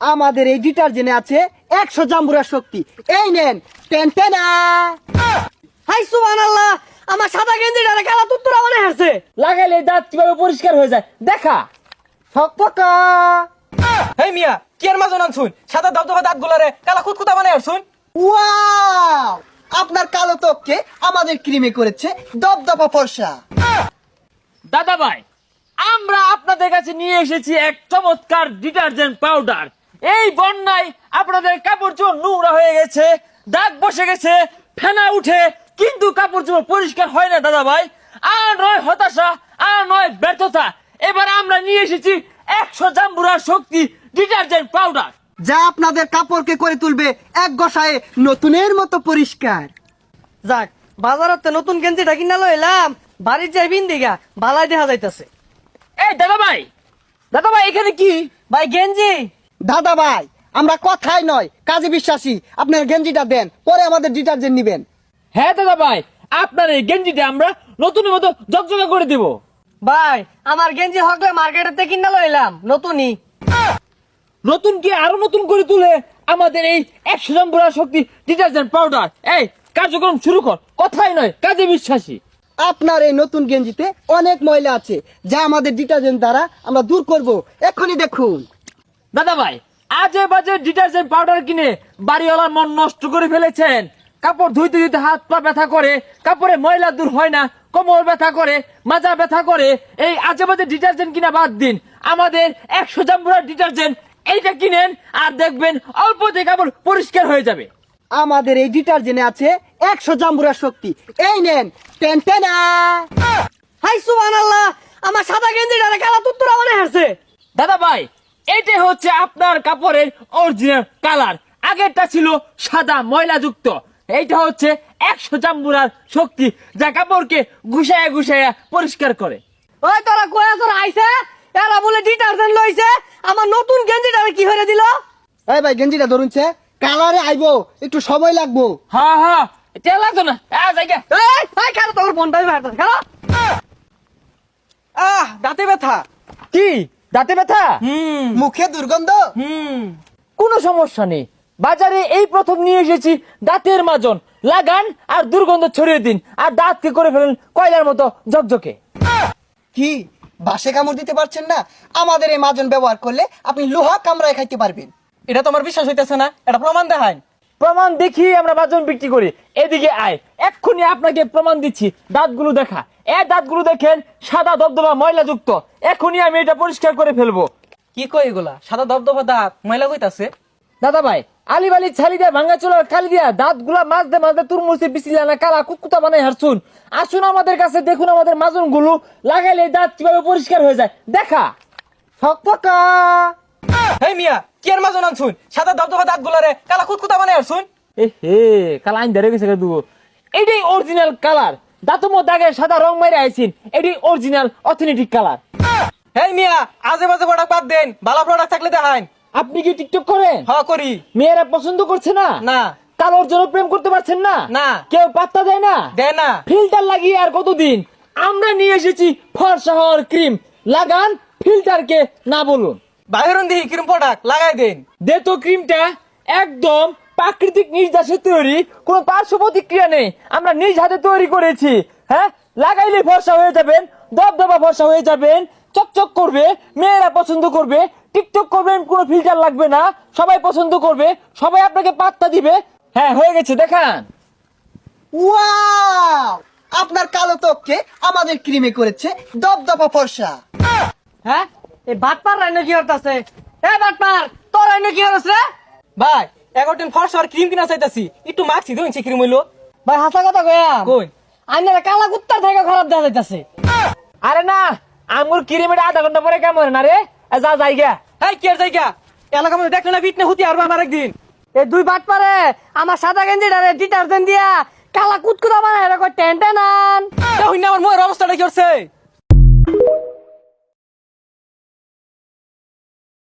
আমাদের এই ডিটারজেন্টে আছে 100 জাম্বুরা শক্তি। এই নেন, টেনটেনা। হাই সুবহানাল্লাহ, আমার সাদা গেঞ্জিটারে কালা তুত্তুরা মনে হচ্ছে। লাগাইলে দাঁত কিভাবে পরিষ্কার হয়ে যায় দেখা। ফকফকা। হেই মিয়া কি আর মাজন আনছুন সাদা দবদবা দাঁত গুলারে কালা কুতকুতা বানাই আসছুন। ওয়াও, আপনার কালো ত্বককে আমাদের ক্রিমে করেছে দবদবা ফর্সা। দাদা ভাই, আমরা আপনাদের কাছে নিয়ে এসেছি এক চমৎকার ডিটারজেন্ট পাউডার। এই বন্যায় আপনাদের কাপড় চোপড় নোংরা হয়ে গেছে, দাগ বসে গেছে, ফেনা উঠে, কিন্তু কাপড় চোপড় পরিষ্কার হয় না দাদা ভাই। আর নয় হতাশা, আর নয় ব্যর্থতা। এবার আমরা নিয়ে এসেছি 100 জাম্বুরা শক্তি ডিটারজেন্ট পাউডার, যা আপনাদের কাপড়কে করে তুলবে এক গসায়ে নতুনের মতো পরিষ্কার। যাক, বাজারতে নতুন গেঞ্জিটা কিনা লইলাম, বাড়ির যাই বিন দিগা বালাই দেখা যাইতাছে। এই দাদা ভাই, দাদা ভাই এখানে কি? ভাই গেঞ্জি। দাদা ভাই, আমরা কথাই নয় কাজে বিশ্বাসী। আপনার গেঞ্জিটা দেন, পরে আমাদের ডিটারজেন্ট নিবেন। হ্যাঁ দাদা ভাই, আপনার এই গেঞ্জিটা আমরা নতুনের মতো জকজকা করে দেব। ভাই আমার গেঞ্জি হকলে মার্কেটেতে কিনা লইলাম নতুনই। নতুন কি আরো নতুন করে তুলে আমাদের এই 100 জাম্বুরা শক্তি ডিটারজেন্ট পাউডার। এই কার্যক্রম শুরু কর, কথাই নয় কাজে বিশ্বাসী। আপনার এই নতুন গেঞ্জিতে অনেক ময়লা আছে, যা আমাদের ডিটারজেন্ট দ্বারা আমরা দূর করব। এখনই দেখুন। দাদা ভাই, আজে বাজে ডিটারজেন্ট পাউডার কিনে বাড়িওয়ালার মন নষ্ট করে ফেলেছেন। কাপড় ধুইতে ধুইতে হাত পা ব্যথা করে, কাপড়ে ময়লা দূর হয় না, কোমর ব্যথা করে, মাজা ব্যথা করে। এই আজে বাজে ডিটারজেন্ট কিনা বাদ দিন, আমাদের 100 জাম্বুরা ডিটারজেন্ট এইটা কিনেন, আর দেখবেন অল্পতে কাপড় পরিষ্কার হয়ে যাবে। আমাদের এই ডিটারজেন্টে আছে 100 জাম্বুরা শক্তি। এই নেন, টেনটেনা। হাই সুবহানাল্লাহ, আমার সাদা গেঞ্জিটারে কালা তুত্তুরা মনে হচ্ছে। দাদা ভাই, এইটাই হচ্ছে আপনার কাপড়ের অরিজিনাল কালার। আগেরটা ছিল সাদা ময়লাযুক্ত, এইটা হচ্ছে 100 জাম্বুরার শক্তি, যা কাপড়কে ঘুষায়া ঘুষায়া পরিষ্কার করে। ওই তোরা কয়া তোরা আইছে, এরা বলে ডিটারজেন্ট লইছে, আমার নতুন গেঞ্জিটারে কি হয়ে দিল? এই ভাই, গেঞ্জিটা ধরুনছে, কালারে আইবো, একটু সময় লাগবো। হ্যাঁ হ্যাঁ, এটা লাগতো না। জায়গা এই খেলো তোর ফোনটাই মারতে খেলো। দাঁতে ব্যথা। কি দাঁতে ব্যথা? মুখে দুর্গন্ধ। কোনো সমস্যা নেই, বাজারে এই প্রথম নিয়ে এসেছি দাঁতের মাজন। লাগান আর দুর্গন্ধ ছড়িয়ে দিন, আর দাঁতকে করে ফেলেন কয়লার মতো ঝকঝকে। কি বাসে কামড় দিতে পারছেন না? আমাদের এই মাজন ব্যবহার করলে আপনি লোহা কামড়ায় খাইতে পারবেন। এটা তোমার বিশ্বাস হইতেছে না? এটা প্রমাণ দেখায়। প্রমাণ দেখি আমরা মাজন বিক্রি করি। এদিকে আয়, এক্ষুনি আপনাকে প্রমাণ দিচ্ছি। দাঁতগুলো দেখা, এই দাঁতগুলো দেখেন, সাদা দবদবা ময়লাযুক্ত। এখনই আমি এটা পরিষ্কার করে ফেলবো। কি কই এগুলা? সাদা দবদবা দাঁত ময়লা কইতাছে। দাদা ভাই, আলিবালি ছালি দিয়া ভাঙ্গা চোলার কালি দিয়া দাঁতগুলা মাজতে মাজতে তুরমুসে বিছিলানা কালা কুকুতা বানাই হারছুন। আসুন আমাদের কাছে, দেখুন আমাদের মাজন গুলো লাগাইলে দাঁত কিভাবে পরিষ্কার হয়ে যায় দেখা। ফকফকা। হেই মিয়া কি আর মাজন আনছুন সাদা দবদবা দাঁত গুলারে কালা কুতকুতা বানাই আসছুন। এ হে, কালা আইন ধরে গেছে দুগো। এটাই অরিজিনাল কালার, দাঁতের মধ্যে আগে সাদা রং মাইরে আইছেন। এটাই অরিজিনাল অথেন্টিক কালার। হেই মিয়া আজে বাজে প্রোডাক্ট বাদ দেন, ভালো প্রোডাক্ট থাকলে দেখান। আপনি কি টিকটক করেন? হ্যাঁ করি। মেয়েরা পছন্দ করছে না? না। কালোর জন্য প্রেম করতে পারছেন না? না। কেউ পাত্তা দেয় না? দেয় না। ফিল্টার লাগিয়ে আর কতদিন? আমরা নিয়ে এসেছি ফর্সা হওয়ার ক্রিম। লাগান, ফিল্টারকে না বলুন। বাইরন দিহি ক্রিম প্রোডাক্ট লাগাই দেন। দে তো ক্রিমটা, একদম প্রাকৃতিক নির্যাসে তৈরি, কোনো পার্শ্ব প্রতিক্রিয়া নেই। আমরা নিজ হাতে তৈরি করেছি। হ্যাঁ, লাগাইলে ফর্সা হয়ে যাবেন, দবদবা ফর্সা হয়ে যাবেন, চকচক করবে, মেয়েরা পছন্দ করবে। টিকটক করবেন, কোনো ফিল্টার লাগবে না, সবাই পছন্দ করবে, সবাই আপনাকে পাত্তা দিবে। হ্যাঁ, হয়ে গেছে দেখান। ওয়াও, আপনার কালো ত্বককে আমাদের ক্রিমে করেছে দবদবা ফর্সা। হ্যাঁ, এই বাটপার রাইনো কি হতাছে? এ বাটপার, তোর রাইনো কি হচ্ছে রে? ভাই 11 ফর্সার ক্রিম কিনা চাইতাছি, একটু মাখছি দুই ইঞ্চি ক্রিম হইলো। ভাই হাসা কথা কয়া কই আইনের কালা কুত্তার থেকে খারাপ দেখা যাইতাছে। আরে না, আঙ্গুর ক্রিমের আধা ঘন্টা পরে কেমন না রে? যা জায়গা। হেই কি আর জায়গা এলাকা মধ্যে দেখলে না ফিটনে হতি আর আমার একদিন। এই দুই বাটপারে আমার সাদা গেঞ্জিটারে ডিটারজেন্ট দিয়া কালা কুতকুতা বানায় রে কই টেনটেনান। আমার মুখের অবস্থাটা কি করছে?